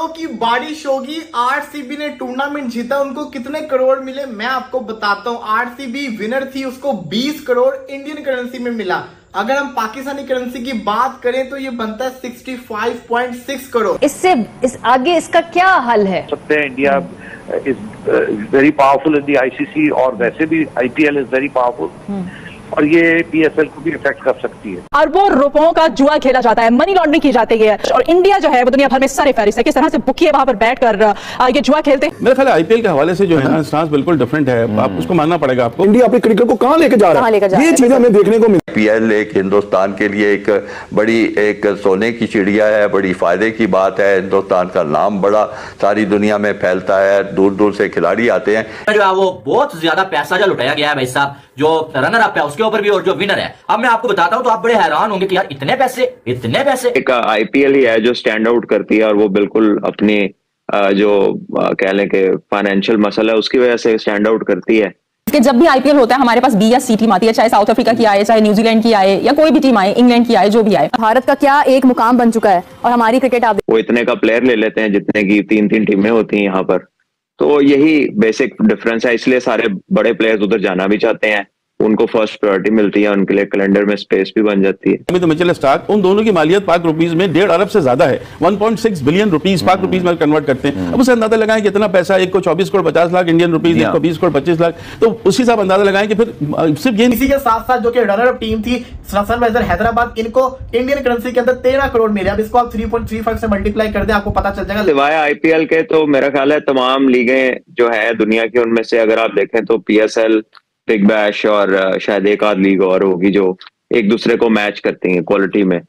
करोड़ों की बारिश होगी। आरसीबी ने टूर्नामेंट जीता, उनको कितने करोड़ मिले मैं आपको बताता हूं। आरसीबी विनर थी, उसको 20 करोड़ इंडियन करेंसी में मिला। अगर हम पाकिस्तानी करेंसी की बात करें तो ये बनता है 65.6 करोड़। इस आगे इसका क्या हल है? सकते हैं India is very powerful in the ICC और वैसे भी आईपीएल इज वेरी पावरफुल और ये पीएसएल को भी इफेक्ट कर सकती है। अरबों रुपयों का जुआ खेला जाता है, मनी लॉन्ड्रिंग की जाती है और इंडिया जो है वो दुनिया भर में सर फहरिस्त है। किस तरह से बुकिए वहां पर बैठकर ये जुआ खेलते हैं। मेरे ख्याल आईपीएल के हवाले से जो है ना स्टांस बिल्कुल डिफरेंट है, आप उसको मानना पड़ेगा आपको। इंडिया अपने क्रिकेट को कहां लेके जा रहा है, ये चीजें हमें देखने को मिली। आईपीएल एक हिंदुस्तान के लिए एक बड़ी एक सोने की चिड़िया है, बड़ी फायदे की बात है। हिंदुस्तान का नाम बड़ा सारी दुनिया में फैलता है, दूर दूर से खिलाड़ी आते हैं। जो है वो बहुत ज्यादा पैसा जो लुटाया गया है भाई साहब, जो रनर अप है उसके ऊपर भी और जो विनर है। अब मैं आपको बताता हूं तो आप बड़े हैरान होंगे कि यार इतने पैसे। एक आईपीएल ही है जो स्टैंड आउट करती है और वो बिल्कुल अपनी जो कह लें कि फाइनेंशियल मसला है उसकी वजह से स्टैंड आउट करती है। कि जब भी आईपीएल होता है हमारे पास बी या सी टीम आती है, चाहे साउथ अफ्रीका की आए, चाहे न्यूजीलैंड की आए या कोई भी टीम आए, इंग्लैंड की आए, जो भी आए। भारत का क्या एक मुकाम बन चुका है और हमारी क्रिकेट आप वो इतने का प्लेयर ले लेते हैं जितने की 3-3 टीमें होती हैं यहाँ पर। तो यही बेसिक डिफरेंस है, इसलिए सारे बड़े प्लेयर्स उधर जाना भी चाहते हैं, उनको फर्स्ट प्रायोरिटी मिलती है, उनके लिए कैलेंडर में स्पेस भी बन जाती है। तो मिचेल स्टार्क उन दोनों की मालियत पाक रुपीस में 1.5 अरब से ज्यादा है। 1.6 बिलियन रुपीस पाक रुपीस में कन्वर्ट करते हैं। अब उसे अंदाजा लगाएं कि इतना पैसा, एक को 24 करोड़ 50 लाख इंडियन रुपीस, एक को 20 करोड़ 25 लाख, तो उसी हिसाब अंदाजा लगाएं कि फिर सिर्फ ये। इसी के साथ साथ जो कि रनर अप टीम थी सनराइजर हैदराबाद, इनको इंडियन करेंसी के अंदर 13 करोड़ मिले। अब इसको आप 3.35 से मल्टीप्लाई कर दें, आपको पता चल जाएगा। सिवाय आईपीएल के तो मेरा ख्याल है तमाम लीगें जो है दुनिया की, उनमें से अगर आप देखें तो पीएसएल, बिग बैश और शायद एक आध लीग और होगी जो एक दूसरे को मैच करती हैं क्वालिटी में।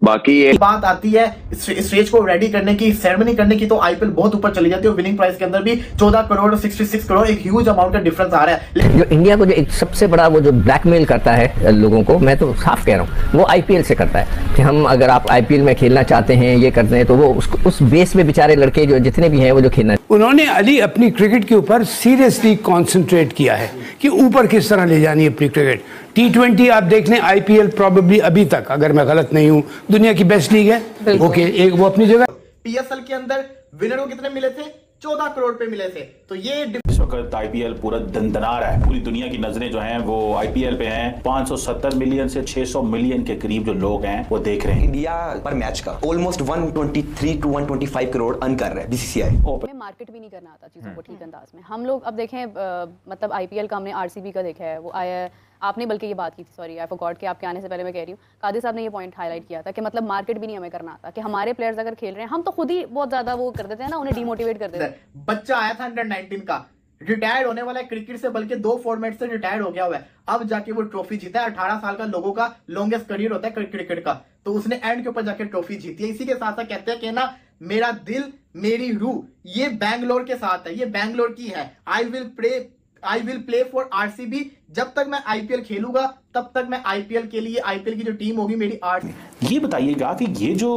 बाकी ये बात आती है स्टेज को रेडी करने की, सेरेमनी करने की, तो आईपीएल बहुत ऊपर चली जाती है। विनिंग प्राइस के अंदर भी 14 करोड़ और 66 करोड़, एक ह्यूज अमाउंट का डिफरेंस आ रहा है। जो इंडिया को जो एक सबसे बड़ा वो जो ब्लैकमेल करता है लोगों को, मैं तो साफ कह रहा हूँ, वो आईपीएल से करता है कि हम अगर आप आईपीएल में खेलना चाहते हैं, ये करते हैं, तो वो उस बेस में बेचारे लड़के जो जितने भी हैं वो जो खेलना। उन्होंने अली अपनी क्रिकेट के ऊपर सीरियसली कॉन्सेंट्रेट किया है कि ऊपर किस तरह ले जानी है अपनी क्रिकेट। T20 आप देख लें, आईपीएल प्रोबेबली अभी तक, अगर मैं गलत नहीं हूं, दुनिया की बेस्ट लीग है। ओके, एक वो अपनी जगह। पीएसएल के अंदर विनर को कितने मिले थे? 14 करोड़ पे मिले थे। तो ये इस वक्त आईपीएल पूरा दंदना रहा है, पूरी दुनिया की नजरें जो हैं वो आईपीएल पे हैं। 570 मिलियन से 600 मिलियन के करीब जो लोग हैं वो देख रहे हैं। इंडिया पर मैच का ऑलमोस्ट 123 to 125 करोड़ अर्न कर रहा है बीसीसीआई। हमें मार्केट भी नहीं करना आता चीजों को ठीक अंदाज में। हम लोग अब देखें, मतलब आईपीएल का हमने आरसीबी का देखा है, वो आया है, आपने बल्कि ये बात की थी, सॉरी आई फॉरगॉट कि आपके आने से पहले मैं कह रही हूँ, कादिर साहब ने ये पॉइंट हाईलाइट किया था कि मतलब मार्केट भी नहीं हमें करना आता, कि हमारे प्लेयर्स अगर खेल रहे हैं, हम तो खुद ही बहुत ज्यादा वो कर देते हैं ना, उन्हें डिमोटिवेट कर देते हैं। बच्चा आया था अंडर 19 का, रिटायर्ड होने वाला है क्रिकेट से, बल्कि 2 फॉर्मेट से रिटायर्ड हो गया हुआ है। अब जाके वो ट्रॉफी जीता है। 18 साल का लोगों का लॉन्गेस्ट करियर होता है क्रिकेट का, तो उसने एंड के ऊपर जाके ट्रॉफी जीती है। इसी के साथ साथ कहते हैं कि ना, मेरा दिल मेरी रूह ये बैंगलोर के साथ है, ये बैंगलोर की है। I will play for RCB. जब तक मैं आईपीएल खेलूंगा तब तक मैं आईपीएल के लिए, आईपीएल की जो टीम होगी मेरी आरसीबी। ये बताइएगा कि ये जो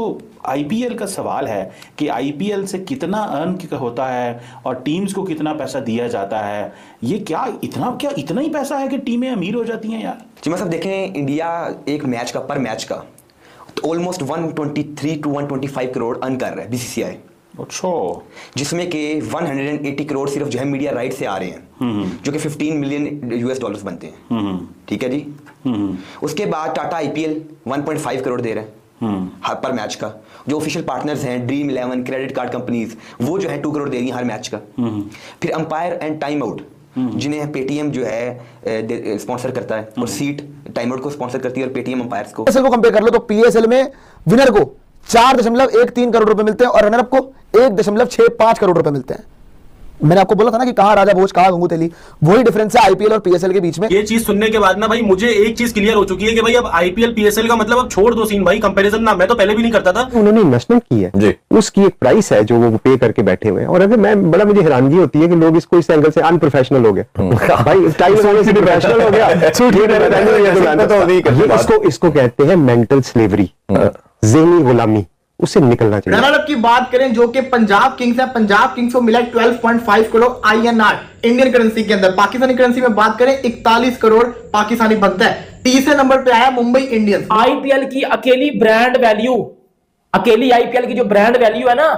आईपीएल का सवाल है कि आईपीएल से कितना अर्न होता है और टीम्स को कितना पैसा दिया जाता है, ये क्या इतना ही पैसा है कि टीमें अमीर हो जाती हैं यार? जी मतलब देखें, इंडिया एक मैच का, पर मैच का ऑलमोस्ट 123 to 125 करोड़ अर्न कर रहा है बीसीसीआई। अच्छा, जिसमें के 180 करोड़ सिर्फ जो है मीडिया राइट से आ रहे हैं, जो कि 15 मिलियन यूएस डॉलर्स बनते हैं। ठीक है जी। उसके बाद टाटा आईपीएल 1.5 करोड़ दे रहे हैं हर पर मैच का। जो ऑफिशियल पार्टनर्स हैं, ड्रीम 11, क्रेडिट कार्ड कंपनीज, वो जो है 2 करोड़ दे रही हैं हर मैच का। फिर अंपायर एंड टाइम आउट, जिन्हें पेटीएम जो है स्पॉन्सर करता है, और सीट टाइम आउट को स्पॉन्सर करती है और पेटीएम अंपायर्स को। पीएसएल को कंपेयर कर लो तो पीएसएल में विनर को 4.13 करोड़ रुपए मिलते हैं और रनर अप को 1.65 करोड़ रुपए मिलते हैं। मैंने आपको बोला था ना कि कहां राजा भोज कहां गंगू तेली, वही डिफरेंस है आईपीएल और पीएसएल के बीच में। ये चीज सुनने के बाद ना भाई मुझे एक चीज क्लियर हो चुकी है कि भाई अब आईपीएल पीएसएल का मतलब अब छोड़ दो सीन भाई, कंपैरिजन ना, मैं तो पहले भी नहीं करता था। उन्होंने इन्वेस्टमेंट की है जी, उसकी एक प्राइस है जो वो पे करके बैठे हुए हैं। और अगर मुझे हैरानगी होती है कि लोग इसको इस एंगल से अनप्रोफेशनल हो गए भाई, स्टाइल लगाने से प्रोफेशनल हो गया। इसको कहते हैं मेंटल स्लेवरी, ज़हनी गुलामी, उससे निकलना चाहिए। रनर अप की बात करें जो कि पंजाब किंग्स है, पंजाब किंग्स को मिला 12.5 करोड़ INR इंडियन करेंसी के अंदर। पाकिस्तानी करेंसी में बात करें 41 करोड़ पाकिस्तानी बनता है। तीसरे नंबर पे आया मुंबई इंडियंस। आईपीएल की अकेली ब्रांड वैल्यू, अकेली आईपीएल की जो ब्रांड वैल्यू है ना,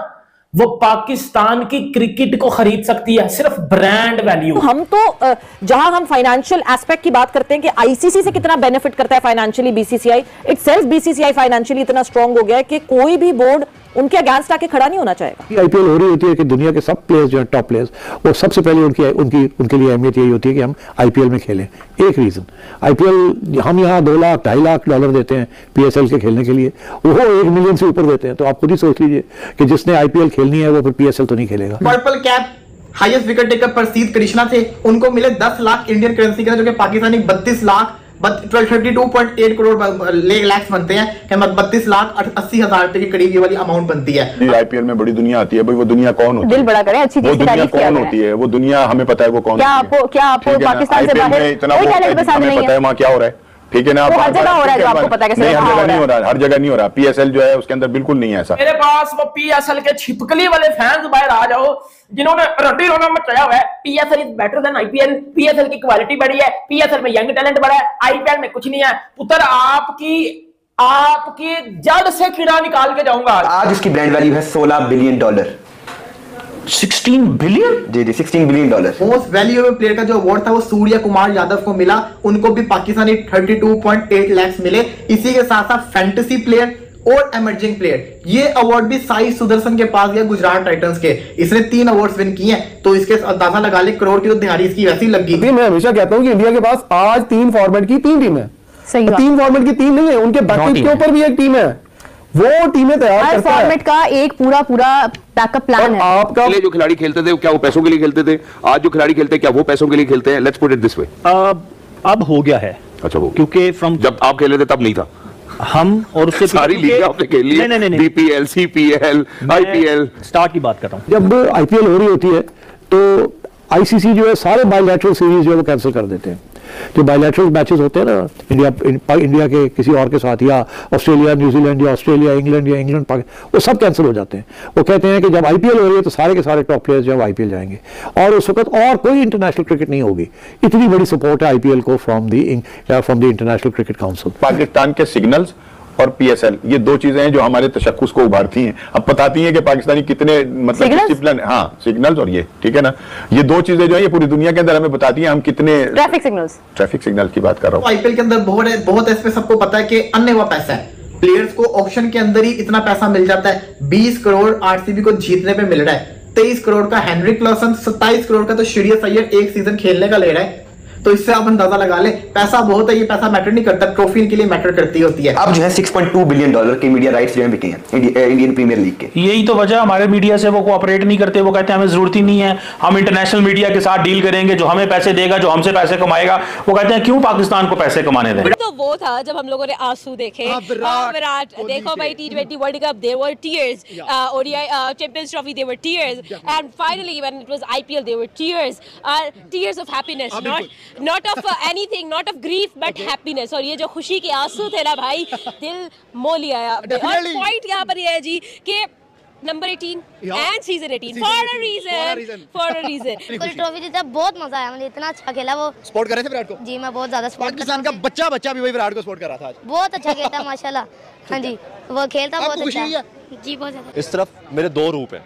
वो पाकिस्तान की क्रिकेट को खरीद सकती है, सिर्फ ब्रांड वैल्यू। हम तो जहां हम फाइनेंशियल एस्पेक्ट की बात करते हैं कि आईसीसी से कितना बेनिफिट करता है financially BCCI, itself BCCI financially इतना स्ट्रांग हो गया है कि कोई भी बोर्ड उनके अगेंस्ट आके खड़ा नहीं होना चाहेगा। आईपीएल हो रही होती है कि दुनिया के सब प्लेयर्स जो है टॉप प्लेयर्स, वो सबसे पहले उनके लिए अहमियत यही होती है कि हम आईपीएल में खेलें। एक रीजन, आईपीएल हम यहाँ 2 लाख $2.5 लाख देते हैं पीएसएल के खेलने के लिए, वो 1 मिलियन से ऊपर देते हैं। तो आप खुद ही सोच लीजिए कि जिसने आईपीएल खेलनी है वो फिर पीएसएल तो नहीं खेलेगा। Purple cap highest wicket taker प्रसिद्ध कृष्णा थे, उनको मिले 10 लाख इंडियन करेंसी के, जो कि पाकिस्तानी 32 लाख 32.8 करोड़ लाख बनते हैं, 32,80,000 रुपए के करीब ये वाली अमाउंट बनती है। आईपीएल में बड़ी दुनिया आती है भाई, वो दुनिया कौन होती है? दिल बड़ा करें, अच्छी चीज की तारीफ कौन होती है? वो दुनिया हमें पता है वो कौन। क्या आपको पाकिस्तान से बाहर इतना कोई टैलेंट पसंद नहीं पता है वहाँ क्या हो रहा है? ठीक है ना, हर जगह हो रहा है, जो आपको पता है। नहीं, हर जगह नहीं हो रहा, हर जगह नहीं हो रहा। पीएसएल जो है उसके अंदर बिल्कुल नहीं है ऐसा। मेरे पास वो पीएसएल के छिपकली वाले फैंस बाहर आ जाओ जिन्होंने रटी रोना मचाया हुआ है। PSL is better than IPL, PSL की क्वालिटी बढ़ी है, पीएसएल में यंग टैलेंट बढ़ा है, आईपीएल में कुछ नहीं है। पुत्र आपकी जड़ से कीड़ा निकाल के जाऊंगा। आज उसकी ब्रांड वैल्यू है $16 बिलियन। 16 बिलियन? जी 16 billion dollar. Most valuable player का जो अवार्ड था वो सूर्य कुमार यादव को मिला, उनको भी पाकिस्तानी 32.8 लाख मिले। इसी के साथ साथ फैंटेसी प्लेयर और इमर्जिंग प्लेयर, ये अवार्ड भी साई सुदर्शन के पास गया, गुजरात टाइटन्स के। इसने 3 अवार्ड्स विन किए हैं, तो इसके अंदाजा लगा ले करोड़ की तो दिहाड़ी इसकी वैसी लगी। मैं हमेशा कहता हूं कि इंडिया के पास आज 3 फॉर्मेट की 3 टीम है। 3 फॉर्मेट की 3 नहीं है, उनके बैकअप के ऊपर भी एक टीम है, वो टीमें तैयार करता है। फॉर्मेट का एक पूरा बैकअप प्लान है। आपका जो खिलाड़ी खेलते थे क्या वो पैसों के लिए खेलते थे? आज जो खिलाड़ी खेलते हैं क्या वो पैसों के लिए खेलते हैं? Let's put it this way. अब हो गया है। अच्छा, वो क्योंकि जब आप खेले थे तब नहीं था। हम और उससे सारी लीग आपने खेल ली। नहीं, बीपीएल, सीपीएल, आईपीएल, स्टार्ट की बात कर रहा हूं। जब आईपीएल हो रही होती है तो आईसीसी जो है सारे बायलैटरल सीरीज जो है वो कैंसिल कर देते हैं। जो बायलैटरल मैचेस होते हैं ना इंडिया के किसी और के साथ, या ऑस्ट्रेलिया न्यूजीलैंड, या ऑस्ट्रेलिया इंग्लैंड, या इंग्लैंड पाकिस्तान, वो सब कैंसिल हो जाते हैं। वो कहते हैं कि जब आईपीएल हो रही है तो सारे के सारे टॉप प्लेयर्स जो है आईपीएल जाएंगे, और उस वक्त और कोई इंटरनेशनल क्रिकेट नहीं होगी। इतनी बड़ी सपोर्ट है आईपीएल को from the international cricket council. Pakistan के सिग्नल्स और पीएसएल, ये 2 चीजें हैं जो हमारे तशक्कुस को उभारती हैं। अब बताती हैं कि पाकिस्तानी कितने मतलब डिसिप्लिन। हाँ, सिग्नल्स और ये, ठीक है ना, ये 2 चीजें जो है ये पूरी दुनिया के अंदर हमें बताती हैं हम कितने। ट्रैफिक सिग्नल की बात कर रहा हूँ। आईपीएल के अंदर बहुत है, इसमें सबको पता है कि अन्य हुआ पैसा है। प्लेयर्स को ऑप्शन के अंदर ही इतना पैसा मिल जाता है। 20 करोड़ आरसीबी को जीतने पे मिल रहा है, 23 करोड़ का हेनरिक क्लासन, 27 करोड़ का तो श्रेयस अय्यर एक सीजन खेलने का ले रहा है। तो इससे आप अंदाजा लगा ले, पैसा बहुत है। ये पैसा मैटर नहीं करता, ट्रॉफी इनके लिए मैटर करती होती है। अब जो है $6.2 बिलियन के मीडिया राइट्स जो है बिके हैं इंडियन प्रीमियर लीग के। यही तो वजह हमारे मीडिया से वो कोऑपरेट नहीं करते। वो कहते हैं हमें जरूरत ही नहीं है, हम इंटरनेशनल मीडिया के साथ डील करेंगे, जो हमें पैसे देगा, जो हमसे पैसे कमाएगा। वो कहते हैं क्यों पाकिस्तान को पैसे कमाने दें। तो वो था जब हम लोगों ने आंसू देखे। विराट देखो भाई, T20 world cup there were tears, ODI champions trophy there were tears, and finally when it was IPL there were tears, tears of happiness, not of anything, not of grief but happiness. और ये जो खुशी के आंसू थे ना भाई, दिल मोह लिया। और पॉइंट यहाँ पर ये है जी कि number 18 and season 18 for a reason. Trophy जीता, बहुत मजा आया, मुझे इतना अच्छा खेला। वो सपोर्ट कर रहे थे विराट को? जी मैं बहुत ज्यादा सपोर्ट। पाकिस्तान का बच्चा भी वही विराट को सपोर्ट कर रहा था आज। बहुत अच्छा खेलता माशाल्लाह। हाँ जी, वो खेलता बहुत अच्छा है जी, बहुत ज्यादा। इस तरफ मेरे 2 रूप है,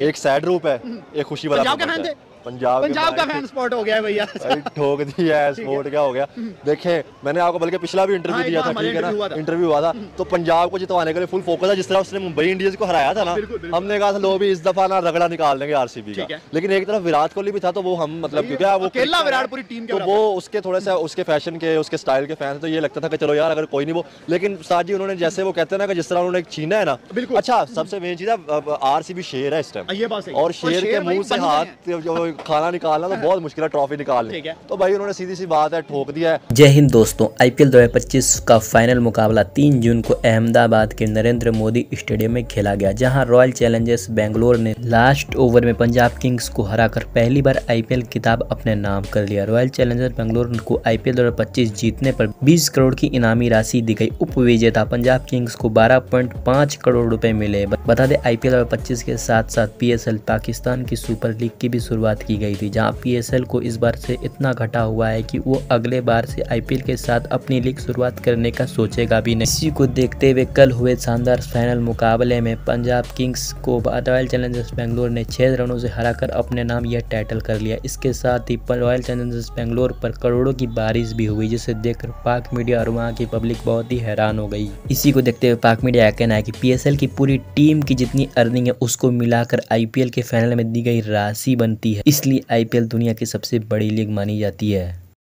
एक सैड रूप है, एक खुशी वाला। पंजाब का फैन थे? पंजाब का फैन स्पॉट हो गया है भैया। ठोक दिया है, स्पोर्ट क्या हो गया। देखें, मैंने आपको बल्कि पिछला भी इंटरव्यू दिया था, ठीक है ना, इंटरव्यू हुआ था, तो पंजाब को जितवाने के लिए फुल फोकस है। जिस तरह उसने मुंबई इंडियंस को हराया था ना, हमने कहा था लो भी इस दफा ना रगड़ा निकाल देंगे आरसीबी का। लेकिन एक तरफ विराट कोहली भी था, तो वो हम मतलब क्योंकि वो अकेला विराट पूरी टीम के, तो वो उसके थोड़े से उसके फैशन के, उसके स्टाइल के फैन, तो ये लगता था कि चलो यार अगर कोई नहीं वो। लेकिन साथ ही उन्होंने जैसे वो कहते हैं ना कि जिस तरह उन्होंने छीना है ना, अच्छा सबसे मेन चीज है आरसीबी शेर है इस टाइम, और शेर के मुंह से हाथ खाना निकालना बहुत मुश्किल है, ट्रॉफी निकालनी। तो भाई उन्होंने सीधी सी बात है ठोक दिया है। जय हिंद दोस्तों, आईपीएल 2025 का फाइनल मुकाबला 3 जून को अहमदाबाद के नरेंद्र मोदी स्टेडियम में खेला गया, जहां रॉयल चैलेंजर्स बेंगलोर ने लास्ट ओवर में पंजाब किंग्स को हराकर पहली बार आईपीएल खिताब अपने नाम कर लिया। रॉयल चैलेंजर्स बेंगलोर को आईपीएल 2025 जीतने पर 20 करोड़ की इनामी राशि दी गई। उप विजेता पंजाब किंग्स को 12.5 करोड़ रुपए मिले। बता दें आईपीएल 2025 के साथ साथ पीएसएल पाकिस्तान की सुपर लीग की भी शुरुआत की गई थी, जहां PSL को इस बार से इतना घटा हुआ है कि वो अगले बार से IPL के साथ अपनी लीग शुरुआत करने का सोचेगा भी नहीं। इसी को देखते हुए कल हुए शानदार फाइनल मुकाबले में पंजाब किंग्स को रॉयल चैलेंजर्स बेंगलोर ने 6 रनों से हराकर अपने नाम यह टाइटल कर लिया। इसके साथ ही रॉयल चैलेंजर्स बेंगलोर पर करोड़ों की बारिश भी हुई, जिसे देखकर पाक मीडिया और वहाँ की पब्लिक बहुत ही हैरान हो गई। इसी को देखते हुए पाक मीडिया का कहना है कि PSL की पूरी टीम की जितनी अर्निंग है उसको मिलाकर IPL के फाइनल में दी गई राशि बनती है, इसलिए IPL दुनिया की सबसे बड़ी लीग मानी जाती है।